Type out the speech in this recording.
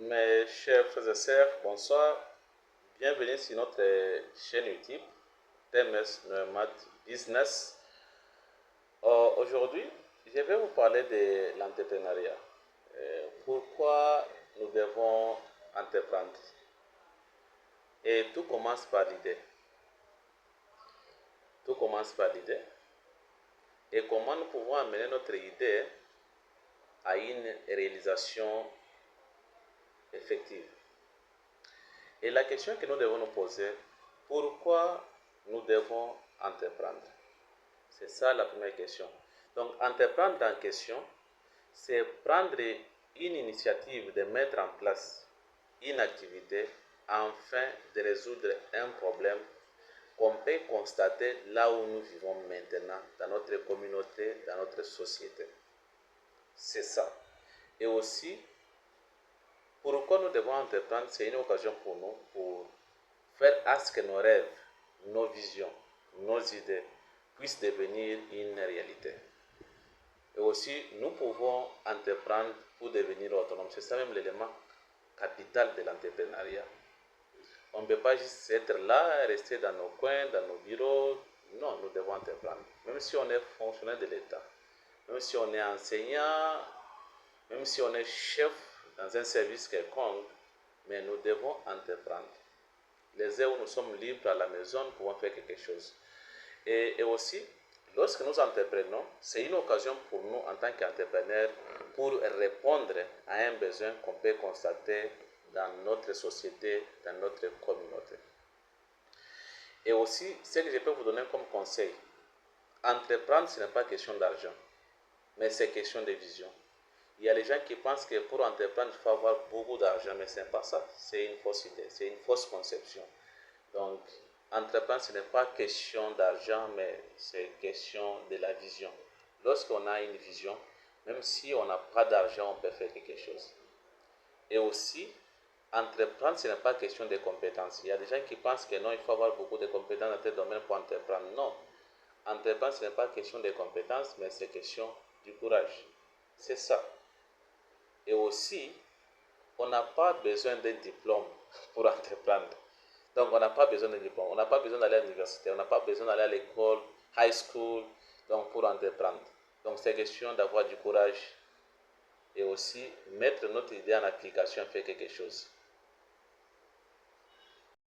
Mes chers frères et sœurs, bonsoir. Bienvenue sur notre chaîne YouTube TMS Nomad Business. Aujourd'hui, je vais vous parler de l'entrepreneuriat. Pourquoi nous devons entreprendre? Et tout commence par l'idée. Tout commence par l'idée. Et comment nous pouvons amener notre idée à une réalisation effective? Et la question que nous devons nous poser, pourquoi nous devons entreprendre? C'est ça la première question. Donc, entreprendre en question, c'est prendre une initiative de mettre en place une activité afin de résoudre un problème qu'on peut constater là où nous vivons maintenant, dans notre communauté, dans notre société. C'est ça. Et aussi, pourquoi nous devons entreprendre, c'est une occasion pour nous pour faire à ce que nos rêves, nos visions, nos idées puissent devenir une réalité. Et aussi, nous pouvons entreprendre pour devenir autonomes. C'est ça même l'élément capital de l'entrepreneuriat. On ne peut pas juste être là, rester dans nos coins, dans nos bureaux. Non, nous devons entreprendre. Même si on est fonctionnaire de l'État, même si on est enseignant, même si on est chef dans un service quelconque, mais nous devons entreprendre. Les heures où nous sommes libres à la maison, nous pouvons faire quelque chose. Et aussi, lorsque nous entreprenons, c'est une occasion pour nous en tant qu'entrepreneurs pour répondre à un besoin qu'on peut constater dans notre société, dans notre communauté. Et aussi, ce que je peux vous donner comme conseil, entreprendre, ce n'est pas question d'argent, mais c'est question de vision. Il y a des gens qui pensent que pour entreprendre, il faut avoir beaucoup d'argent, mais ce n'est pas ça. C'est une fausse idée, c'est une fausse conception. Donc, entreprendre, ce n'est pas question d'argent, mais c'est question de la vision. Lorsqu'on a une vision, même si on n'a pas d'argent, on peut faire quelque chose. Et aussi, entreprendre, ce n'est pas question de compétences. Il y a des gens qui pensent que non, il faut avoir beaucoup de compétences dans tel domaine pour entreprendre. Non. Entreprendre, ce n'est pas question de compétences, mais c'est question du courage. C'est ça. Et aussi, on n'a pas besoin d'un diplôme pour entreprendre. Donc, on n'a pas besoin de diplôme, on n'a pas besoin d'aller à l'université, on n'a pas besoin d'aller à l'école, high school, donc pour entreprendre. Donc, c'est question d'avoir du courage et aussi mettre notre idée en application et faire quelque chose.